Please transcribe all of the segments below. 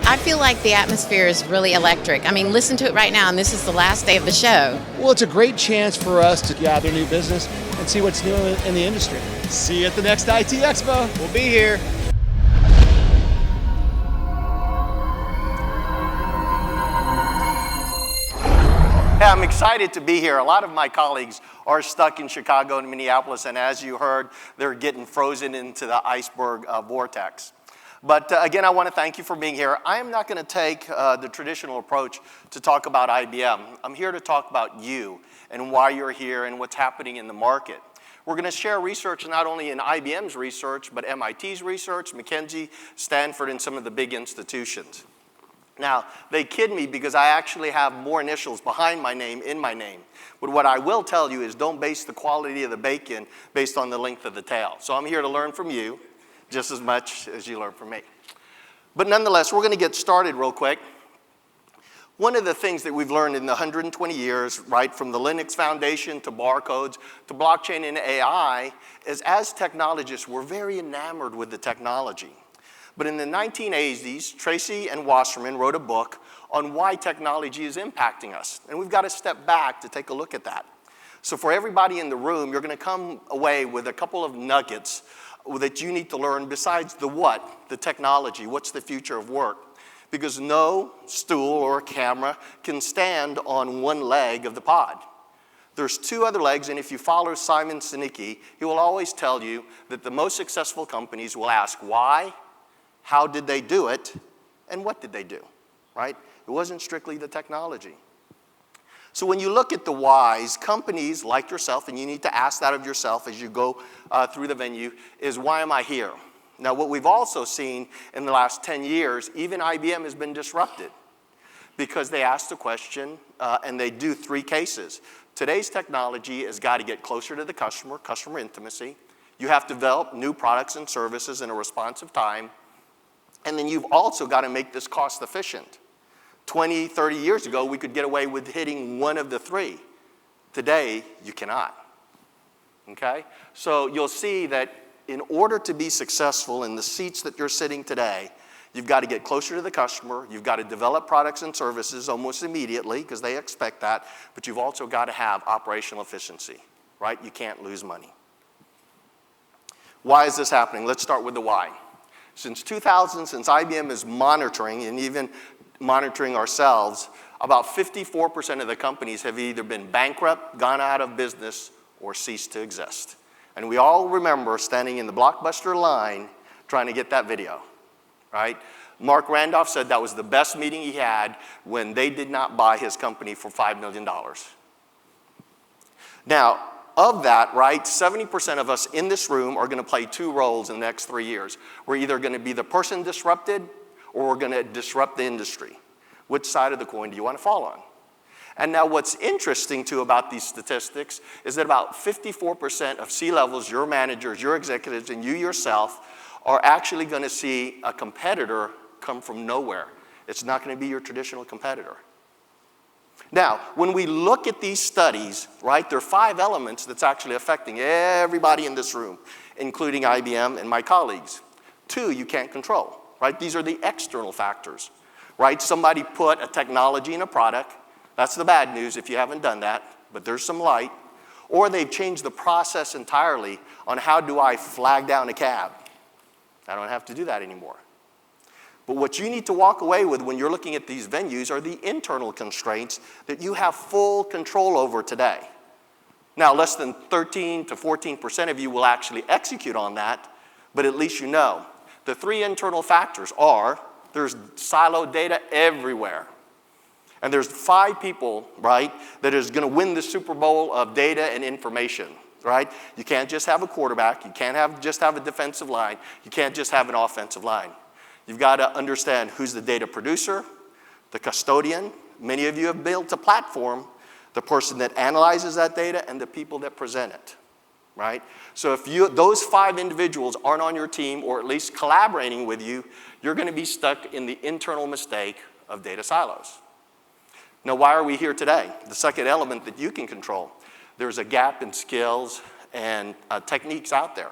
I feel like the atmosphere is really electric. I mean, listen to it right now, and this is the last day of the show. Well, it's a great chance for us to gather new business and see what's new in the industry. See you at the next IT Expo. We'll be here. Hey, I'm excited to be here. A lot of my colleagues are stuck in Chicago and Minneapolis, and as you heard, they're getting frozen into the iceberg vortex. But again, I want to thank you for being here. I am not going to take the traditional approach to talk about IBM. I'm here to talk about you and why you're here and what's happening in the market. We're going to share research not only in IBM's research, but MIT's research, McKinsey, Stanford, and some of the big institutions. Now, they kid me because I actually have more initials behind my name in my name. But what I will tell you is don't base the quality of the bacon based on the length of the tail. So I'm here to learn from you just as much as you learn from me. But nonetheless, we're going to get started real quick. One of the things that we've learned in the 120 years, right, from the Linux Foundation to barcodes to blockchain and AI, is as technologists, we're very enamored with the technology. But in the 1980s, Tracy and Wasserman wrote a book on why technology is impacting us. And we've got to step back to take a look at that. So for everybody in the room, you're going to come away with a couple of nuggets that you need to learn besides the what, the technology, what's the future of work. Because no stool or camera can stand on one leg of the pod. There's two other legs, and if you follow Simon Sinek, he will always tell you that the most successful companies will ask why, how did they do it, and what did they do, right? It wasn't strictly the technology. So when you look at the whys, companies like yourself, and you need to ask that of yourself as you go through the venue, is why am I here? Now what we've also seen in the last 10 years, even IBM has been disrupted because they ask the question and they do three cases. Today's technology has got to get closer to the customer, customer intimacy. You have to develop new products and services in a responsive time. And then you've also got to make this cost efficient. 20, 30 years ago, we could get away with hitting one of the three. Today, you cannot, okay? So you'll see that in order to be successful in the seats that you're sitting today, you've got to get closer to the customer, you've got to develop products and services almost immediately, because they expect that, but you've also got to have operational efficiency, right? You can't lose money. Why is this happening? Let's start with the why. Since 2000, since IBM is monitoring, and even monitoring ourselves, about 54% of the companies have either been bankrupt, gone out of business, or ceased to exist. And we all remember standing in the Blockbuster line trying to get that video, right? Mark Randolph said that was the best meeting he had when they did not buy his company for $5 million. Now, of that, right, 70% of us in this room are going to play two roles in the next 3 years. We're either going to be the person disrupted or we're going to disrupt the industry. Which side of the coin do you want to fall on? And now what's interesting too about these statistics is that about 54% of C-levels, your managers, your executives, and you yourself are actually going to see a competitor come from nowhere. It's not going to be your traditional competitor. Now, when we look at these studies, right, there are 5 elements that's actually affecting everybody in this room, including IBM and my colleagues. 2 you can't control, right? These are the external factors, right? Somebody put a technology in a product. That's the bad news if you haven't done that, but there's some light. Or they've changed the process entirely on how do I flag down a cab. I don't have to do that anymore. But what you need to walk away with when you're looking at these venues are the internal constraints that you have full control over today. Now, less than 13 to 14% of you will actually execute on that, but at least you know. The 3 internal factors are there's siloed data everywhere. And there's 5 people, right, that is going to win the Super Bowl of data and information, right? You can't just have a quarterback. You can't just have a defensive line. You can't just have an offensive line. You've got to understand who's the data producer, the custodian. Many of you have built a platform, the person that analyzes that data, and the people that present it, right? So if those 5 individuals aren't on your team or at least collaborating with you, you're going to be stuck in the internal mistake of data silos. Now, why are we here today? The second element that you can control. There's a gap in skills and techniques out there.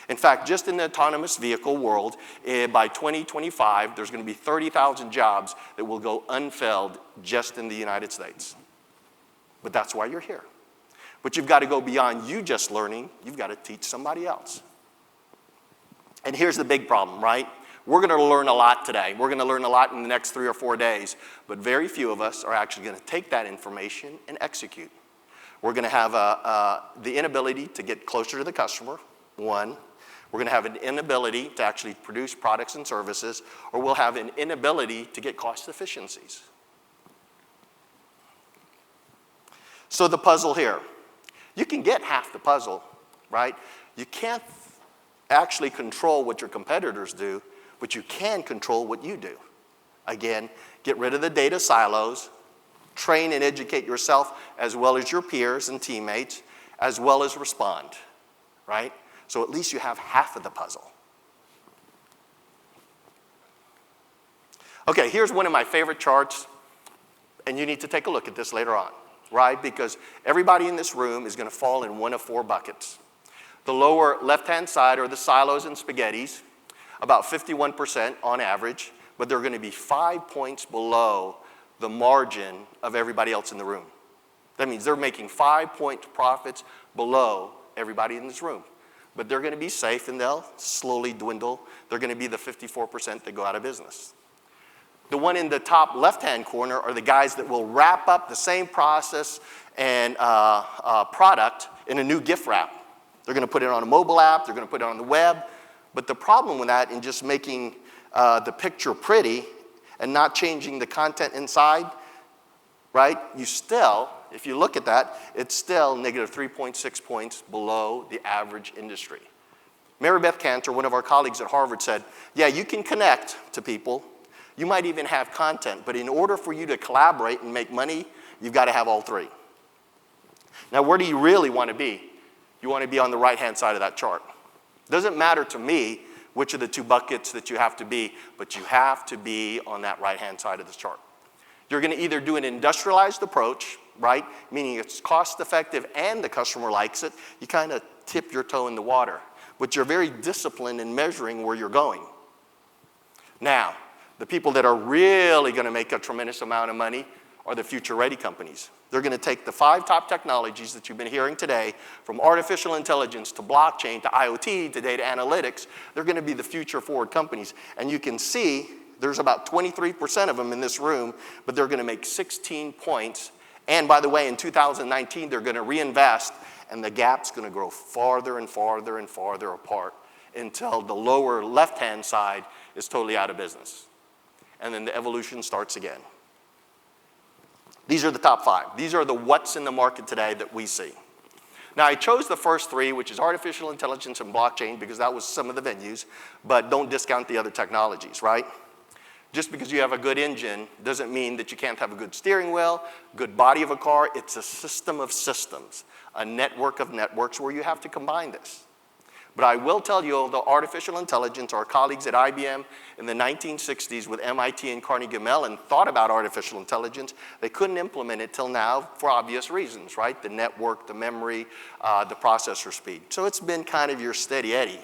In fact, just in the autonomous vehicle world, by 2025, there's going to be 30,000 jobs that will go unfilled just in the United States. But that's why you're here. But you've got to go beyond you just learning. You've got to teach somebody else. And here's the big problem, right? We're going to learn a lot today. We're going to learn a lot in the next 3 or 4 days. But very few of us are actually going to take that information and execute. We're going to have the inability to get closer to the customer, one. We're going to have an inability to actually produce products and services, or we'll have an inability to get cost efficiencies. So the puzzle here. You can get half the puzzle, right? You can't actually control what your competitors do, but you can control what you do. Again, get rid of the data silos, train and educate yourself as well as your peers and teammates, as well as respond, right? So at least you have half of the puzzle. Okay, here's one of my favorite charts, and you need to take a look at this later on, right? Because everybody in this room is going to fall in one of 4 buckets. The lower left-hand side are the silos and spaghettis, about 51% on average, but they're going to be 5 points below the margin of everybody else in the room. That means they're making 5-point profits below everybody in this room. But they're going to be safe and they'll slowly dwindle. They're going to be the 54% that go out of business. The one in the top left-hand corner are the guys that will wrap up the same process and product in a new gift wrap. They're going to put it on a mobile app. They're going to put it on the web. But the problem with that in just making the picture pretty and not changing the content inside, right? You still, if you look at that, it's still negative 3.6 points below the average industry. Mary Beth Cantor, one of our colleagues at Harvard, said, yeah, you can connect to people. You might even have content. But in order for you to collaborate and make money, you've got to have all 3. Now, where do you really want to be? You want to be on the right-hand side of that chart. Doesn't matter to me which of the 2 buckets that you have to be, but you have to be on that right-hand side of the chart. You're going to either do an industrialized approach, right, meaning it's cost-effective and the customer likes it. You kind of tip your toe in the water, but you're very disciplined in measuring where you're going. Now, the people that are really going to make a tremendous amount of money are the future-ready companies. They're going to take the 5 top technologies that you've been hearing today, from artificial intelligence to blockchain to IoT to data analytics. They're going to be the future-forward companies. And you can see there's about 23% of them in this room, but they're going to make 16 points. And by the way, in 2019, they're going to reinvest, and the gap's going to grow farther and farther and farther apart until the lower left-hand side is totally out of business. And then the evolution starts again. These are the top 5. These are the what's in the market today that we see. Now, I chose the first 3, which is artificial intelligence and blockchain, because that was some of the venues, but don't discount the other technologies, right? Just because you have a good engine doesn't mean that you can't have a good steering wheel, good body of a car. It's a system of systems, a network of networks where you have to combine this. But I will tell you, although artificial intelligence, our colleagues at IBM in the 1960s with MIT and Carnegie Mellon thought about artificial intelligence, they couldn't implement it till now for obvious reasons, right? The network, the memory, the processor speed. So it's been kind of your steady Eddie.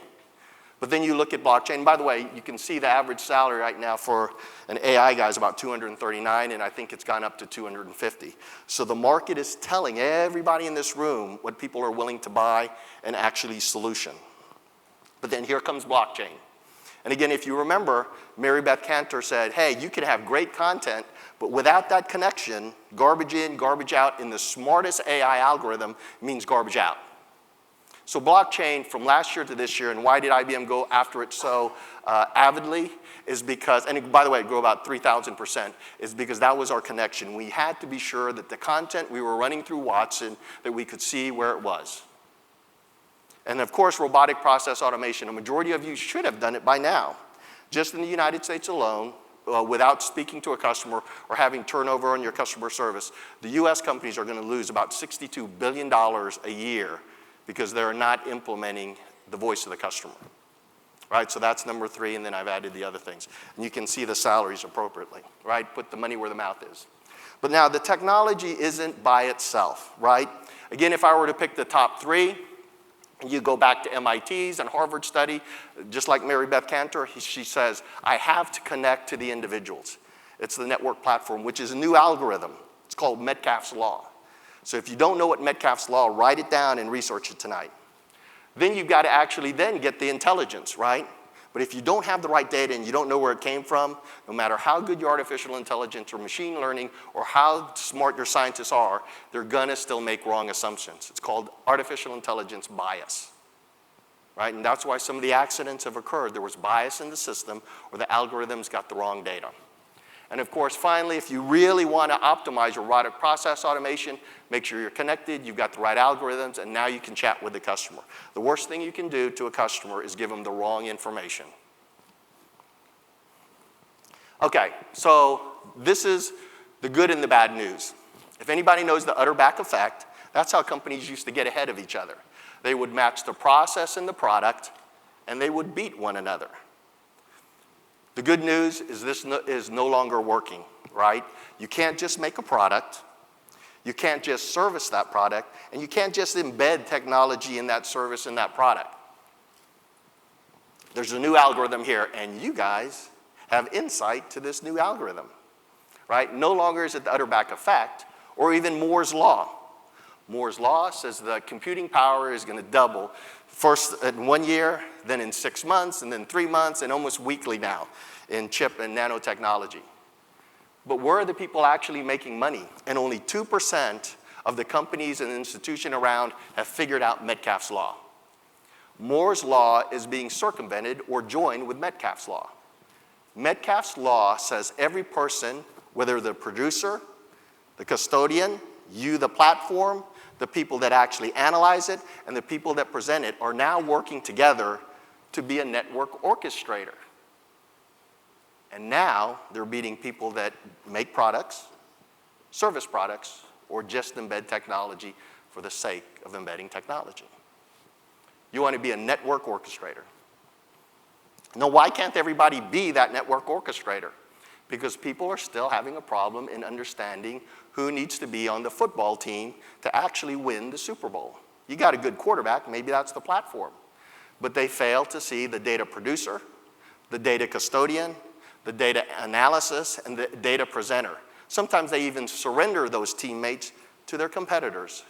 But then you look at blockchain. By the way, you can see the average salary right now for an AI guy is about 239, and I think it's gone up to 250. So the market is telling everybody in this room what people are willing to buy and actually solution. But then here comes blockchain. And again, if you remember, Mary Beth Cantor said, hey, you can have great content, but without that connection, garbage in, garbage out in the smartest AI algorithm means garbage out. So blockchain from last year to this year, and why did IBM go after it so avidly, is because, and by the way, it grew about 3,000%, is because that was our connection. We had to be sure that the content we were running through Watson, that we could see where it was. And of course, robotic process automation. A majority of you should have done it by now. Just in the United States alone, without speaking to a customer or having turnover on your customer service, the US companies are going to lose about $62 billion a year because they're not implementing the voice of the customer. Right, so that's number 3, and then I've added the other things. And you can see the salaries appropriately, right? Put the money where the mouth is. But now, the technology isn't by itself, right? Again, if I were to pick the top 3, You go back to MIT's and Harvard study, just like Mary Beth Cantor, she says, I have to connect to the individuals. It's the network platform, which is a new algorithm. It's called Metcalfe's Law. So if you don't know what Metcalfe's Law, write it down and research it tonight. Then you've got to actually then get the intelligence, right? But if you don't have the right data and you don't know where it came from, no matter how good your artificial intelligence or machine learning or how smart your scientists are, they're gonna still make wrong assumptions. It's called artificial intelligence bias, right? And that's why some of the accidents have occurred. There was bias in the system or the algorithms got the wrong data. And of course, finally, if you really want to optimize your robotic process automation, make sure you're connected, you've got the right algorithms, and now you can chat with the customer. The worst thing you can do to a customer is give them the wrong information. Okay, so this is the good and the bad news. If anybody knows the Utterback effect, that's how companies used to get ahead of each other. They would match the process and the product, and they would beat one another. The good news is this is no longer working, right? You can't just make a product. You can't just service that product. And you can't just embed technology in that service and that product. There's a new algorithm here, and you guys have insight to this new algorithm, right? No longer is it the Utterback effect or even Moore's Law. Moore's Law says the computing power is going to double first in 1 year, then in 6 months, and then 3 months, and almost weekly now in chip and nanotechnology. But where are the people actually making money? And only 2% of the companies and institutions around have figured out Metcalfe's Law. Moore's Law is being circumvented or joined with Metcalfe's Law. Metcalfe's Law says every person, whether the producer, the custodian, you, the platform, the people that actually analyze it, and the people that present it are now working together to be a network orchestrator. And now they're beating people that make products, service products, or just embed technology for the sake of embedding technology. You want to be a network orchestrator. Now, why can't everybody be that network orchestrator? Because people are still having a problem in understanding who needs to be on the football team to actually win the Super Bowl. You got a good quarterback, maybe that's the platform. But they fail to see the data producer, the data custodian, the data analysis, and the data presenter. Sometimes they even surrender those teammates to their competitors.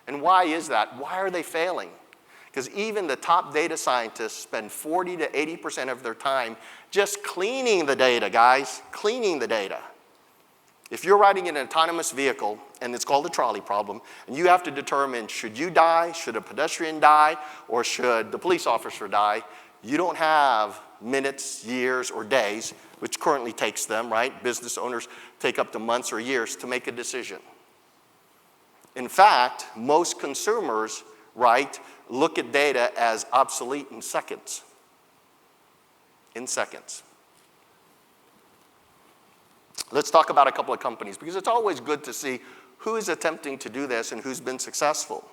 And why is that? Why are they failing? Because even the top data scientists spend 40 to 80% of their time just cleaning the data, guys, cleaning the data. If you're riding an autonomous vehicle, and it's called the trolley problem, and you have to determine should you die, should a pedestrian die, or should the police officer die, you don't have minutes, years, or days, which currently takes them, right? Business owners take up to months or years to make a decision. In fact, most consumers, right, look at data as obsolete in seconds. In seconds. Let's talk about a couple of companies, because it's always good to see who is attempting to do this and who's been successful.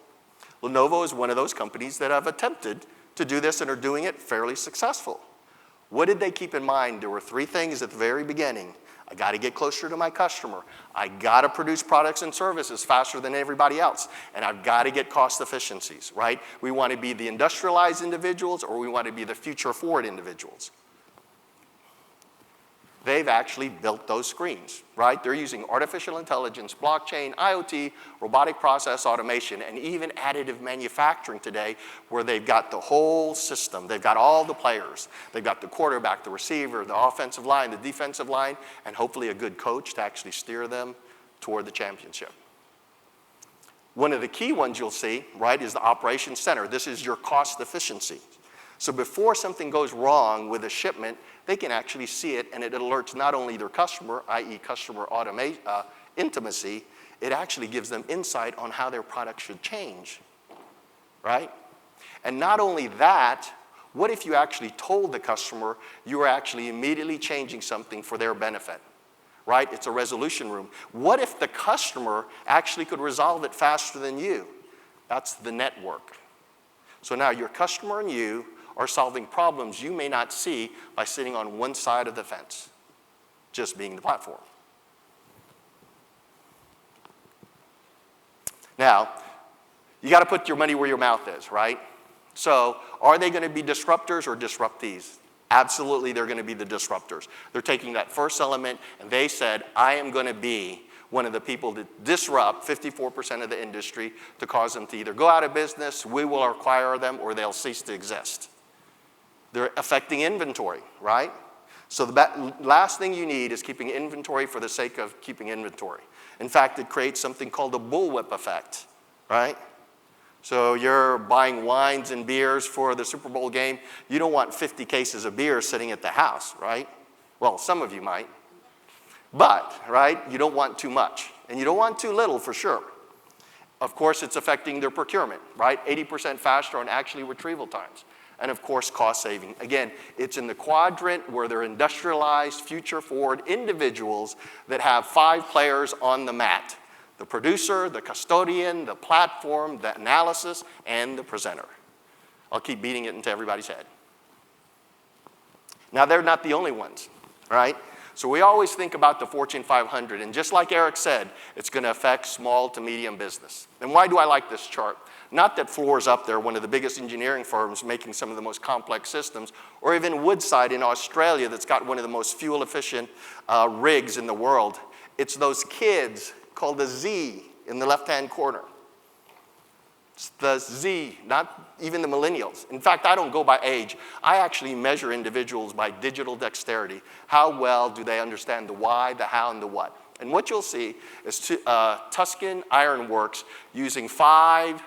Lenovo is one of those companies that have attempted to do this and are doing it fairly successful. What did they keep in mind? There were 3 things at the very beginning. I got to get closer to my customer. I got to produce products and services faster than everybody else. And I've got to get cost efficiencies, right? We want to be the industrialized individuals, or we want to be the future forward individuals. They've actually built those screens, right? They're using artificial intelligence, blockchain, IoT, robotic process automation, and even additive manufacturing today, where they've got the whole system. They've got all the players. They've got the quarterback, the receiver, the offensive line, the defensive line, and hopefully a good coach to actually steer them toward the championship. One of the key ones you'll see, right, is the operations center. This is your cost efficiency. So before something goes wrong with a shipment, they can actually see it, and it alerts not only their customer, i.e. customer intimacy, it actually gives them insight on how their product should change, right? And not only that, what if you actually told the customer you were actually immediately changing something for their benefit, right? It's a resolution room. What if the customer actually could resolve it faster than you? That's the network. So now your customer and you are solving problems you may not see by sitting on one side of the fence, just being the platform. Now, You got to put your money where your mouth is, right? So are they going to be disruptors or disruptees? Absolutely, they're going to be the disruptors. They're taking that first element, and they said, I am going to be one of the people that disrupt 54% of the industry to cause them to either go out of business, we will acquire them, or they'll cease to exist. They're affecting inventory, right? So the last thing you need is keeping inventory for the sake of keeping inventory. In fact, it creates something called a bullwhip effect, right? So you're buying wines and beers for the Super Bowl game. You don't want 50 cases of beer sitting at the house, right? Well, some of you might. But, right, you don't want too much. And you don't want too little for sure. Of course, it's affecting their procurement, right? 80% faster on actually retrieval times. And of course, cost saving. Again, it's in the quadrant where they're industrialized, future-forward individuals that have 5 players on the mat. The producer, the custodian, the platform, the analysis, and the presenter. I'll keep beating it into everybody's head. Now, they're not the only ones, right? So we always think about the Fortune 500, and just like Eric said, it's going to affect small to medium business. And why do I like this chart? Not that Fluor's up there, one of the biggest engineering firms making some of the most complex systems, or even Woodside in Australia that's got one of the most fuel-efficient rigs in the world. It's those kids called the Z in the left-hand corner. It's the Z, not even the millennials. In fact, I don't go by age. I actually measure individuals by digital dexterity. How well do they understand the why, the how, and the what? And what you'll see is Tuscan Iron Works using 5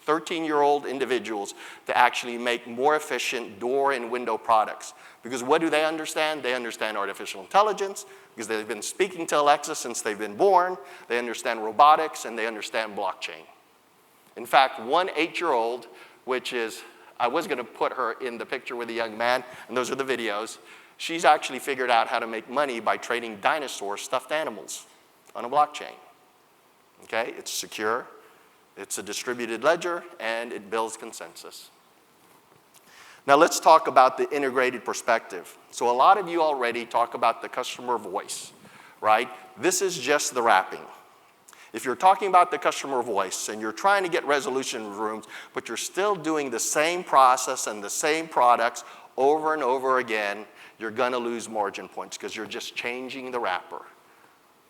13-year-old individuals to actually make more efficient door and window products. Because what do they understand? They understand artificial intelligence, because they've been speaking to Alexa since they've been born. They understand robotics, and they understand blockchain. In fact, one 8-year-old, which is, I was going to put her in the picture with a young man, and those are the videos. She's actually figured out how to make money by trading dinosaur stuffed animals on a blockchain. Okay, it's secure, it's a distributed ledger, and it builds consensus. Now let's talk about the integrated perspective. So a lot of you already talk about the customer voice, right? This is just the wrapping. If you're talking about the customer voice and you're trying to get resolution rooms, but you're still doing the same process and the same products over and over again, you're going to lose margin points because you're just changing the wrapper.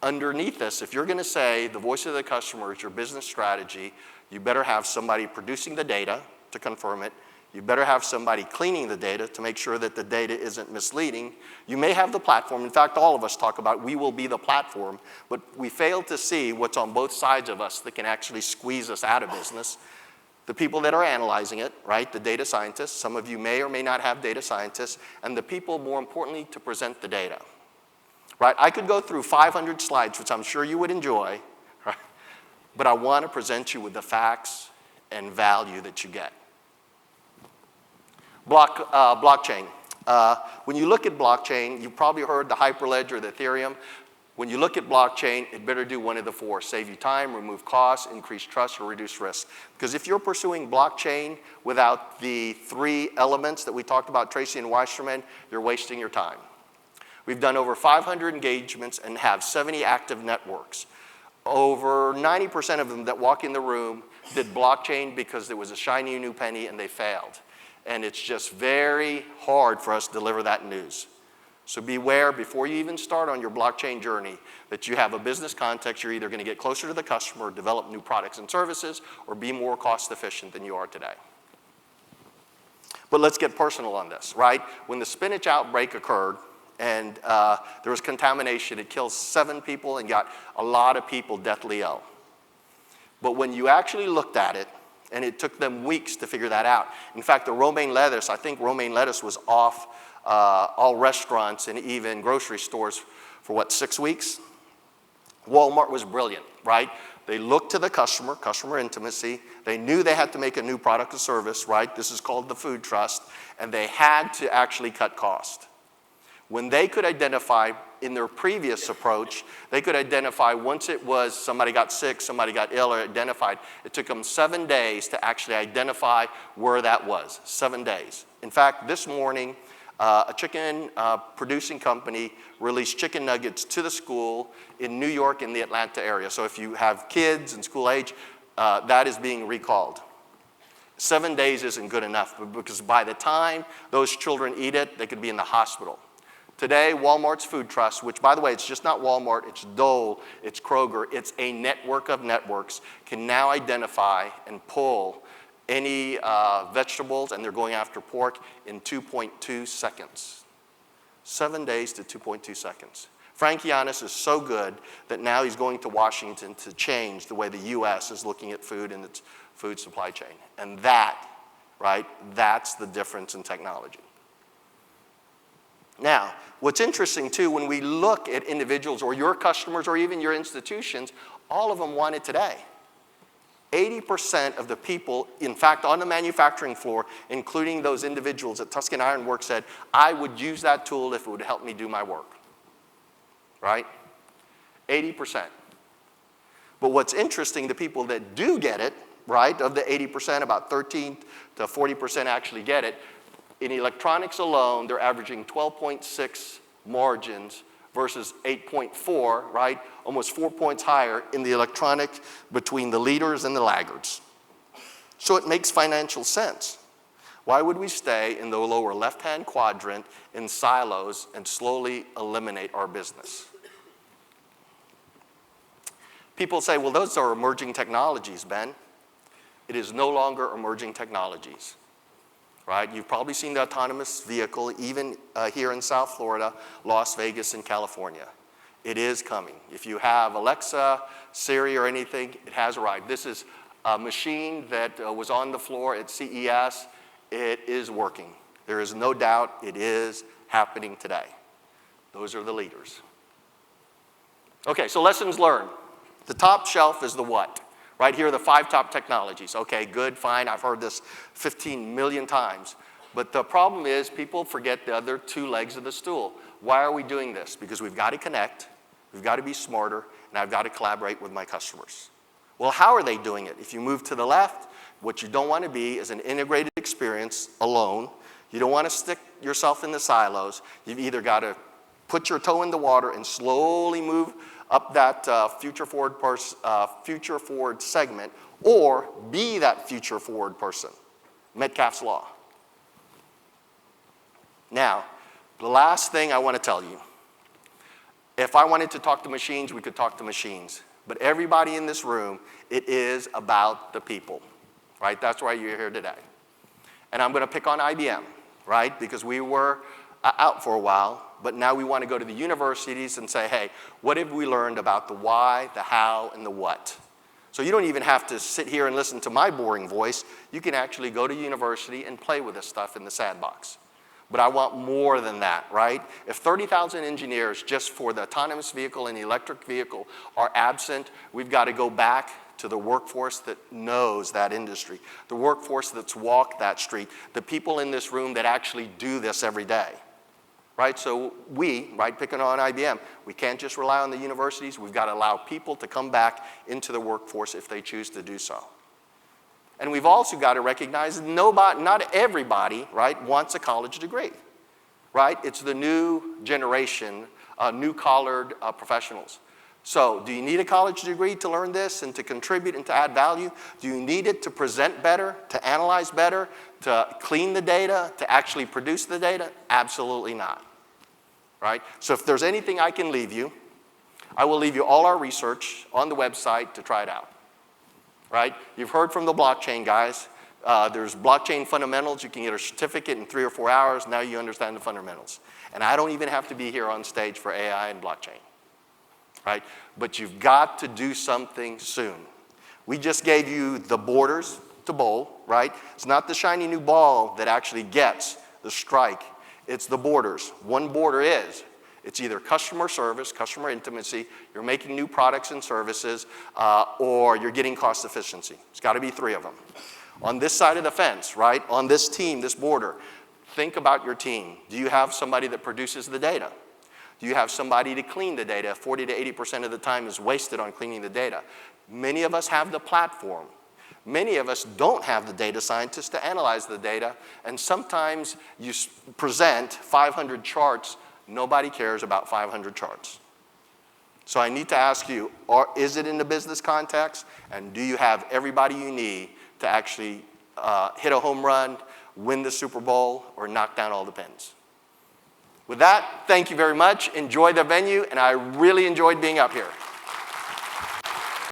Underneath this, if you're going to say the voice of the customer is your business strategy, you better have somebody producing the data to confirm it. You better have somebody cleaning the data to make sure that the data isn't misleading. You may have the platform. In fact, all of us talk about we will be the platform, but we fail to see what's on both sides of us that can actually squeeze us out of business. The people that are analyzing it, right, the data scientists, some of you may or may not have data scientists, and the people, more importantly, to present the data. Right? I could go through 500 slides, which I'm sure you would enjoy, right? But I want to present you with the facts and value that you get. Blockchain. When you look at blockchain, you've probably heard the Hyperledger, the Ethereum. When you look at blockchain, it better do one of the 4. Save you time, remove costs, increase trust, or reduce risk. Because if you're pursuing blockchain without the 3 elements that we talked about, Tracy and Weisterman, you're wasting your time. We've done over 500 engagements and have 70 active networks. Over 90% of them that walk in the room did blockchain because there was a shiny new penny and they failed. And it's just very hard for us to deliver that news. So beware before you even start on your blockchain journey that you have a business context. You're either going to get closer to the customer, develop new products and services, or be more cost efficient than you are today. But let's get personal on this, right? When the spinach outbreak occurred and there was contamination, it killed 7 people and got a lot of people deathly ill. But when you actually looked at it, and it took them weeks to figure that out. In fact, the romaine lettuce, I think romaine lettuce was off all restaurants and even grocery stores for, 6 weeks? Walmart was brilliant, right? They looked to the customer, customer intimacy. They knew they had to make a new product or service, right? This is called the food trust. And they had to actually cut cost. When they could identify in their previous approach, they could identify once it was somebody got sick, somebody got ill or identified, it took them 7 days to actually identify where that was, 7 days. In fact, this morning, a chicken producing company released chicken nuggets to the school in New York in the Atlanta area. So if you have kids in school age, that is being recalled. 7 days isn't good enough because by the time those children eat it, they could be in the hospital. Today, Walmart's Food Trust, which by the way, it's just not Walmart, it's Dole, it's Kroger, it's a network of networks, can now identify and pull any vegetables, and they're going after pork in 2.2 seconds. 7 days to 2.2 seconds. Frank Yiannis is so good that now he's going to Washington to change the way the U.S. is looking at food and its food supply chain. And that, right, that's the difference in technology. Now, what's interesting too, when we look at individuals or your customers or even your institutions, all of them want it today. 80% of the people, in fact, on the manufacturing floor, including those individuals at Tuscan Iron Works, said, I would use that tool if it would help me do my work. Right? 80%. But what's interesting, the people that do get it, right, of the 80%, about 13 to 40% actually get it. In electronics alone, they're averaging 12.6 margins versus 8.4, right? Almost 4 points higher in the electronic between the leaders and the laggards. So it makes financial sense. Why would we stay in the lower left-hand quadrant in silos and slowly eliminate our business? People say, well, those are emerging technologies, Ben. It is no longer emerging technologies, right? You've probably seen the autonomous vehicle even here in South Florida, Las Vegas, and California. It is coming. If you have Alexa, Siri, or anything, it has arrived. This is a machine that was on the floor at CES. It is working. There is no doubt it is happening today. Those are the leaders. Okay, so lessons learned. The top shelf is the what? Right here are the 5 top technologies. Okay, good, fine. I've heard this 15 million times. But the problem is people forget the other 2 legs of the stool. Why are we doing this? Because we've got to connect, we've got to be smarter, and I've got to collaborate with my customers. Well, how are they doing it? If you move to the left, what you don't want to be is an integrated experience alone. You don't want to stick yourself in the silos. You've either got to put your toe in the water and slowly move up that future forward segment, or be that future forward person. Metcalfe's law. Now, the last thing I want to tell you, if I wanted to talk to machines, we could talk to machines. But everybody in this room, it is about the people, right? That's why you're here today. And I'm going to pick on IBM, right? Because we were out for a while, but now we want to go to the universities and say, hey, what have we learned about the why, the how, and the what? So you don't even have to sit here and listen to my boring voice. You can actually go to university and play with this stuff in the sandbox. But I want more than that, right? If 30,000 engineers just for the autonomous vehicle and the electric vehicle are absent, we've got to go back to the workforce that knows that industry, the workforce that's walked that street, the people in this room that actually do this every day. Right, so we, right, picking on IBM, we can't just rely on the universities. We've got to allow people to come back into the workforce if they choose to do so. And we've also got to recognize that not everybody, right, wants a college degree, right? It's the new generation, new-collared professionals. So do you need a college degree to learn this and to contribute and to add value? Do you need it to present better, to analyze better, to clean the data, to actually produce the data? Absolutely not, right? So if there's anything I can leave you, I will leave you all our research on the website to try it out, right? You've heard from the blockchain guys. There's blockchain fundamentals. You can get a certificate in 3 or 4 hours. Now you understand the fundamentals. And I don't even have to be here on stage for AI and blockchain. Right? But you've got to do something soon. We just gave you the borders to bowl, right? It's not the shiny new ball that actually gets the strike. It's the borders. One border is, it's either customer service, customer intimacy, you're making new products and services, or you're getting cost efficiency. It's got to be 3 of them. On this side of the fence, right, on this team, this border, think about your team. Do you have somebody that produces the data? Do you have somebody to clean the data? 40 to 80% of the time is wasted on cleaning the data. Many of us have the platform. Many of us don't have the data scientists to analyze the data, and sometimes you present 500 charts. Nobody cares about 500 charts. So I need to ask you, is it in the business context? And do you have everybody you need to actually hit a home run, win the Super Bowl, or knock down all the pins? With that, thank you very much. Enjoy the venue, and I really enjoyed being up here.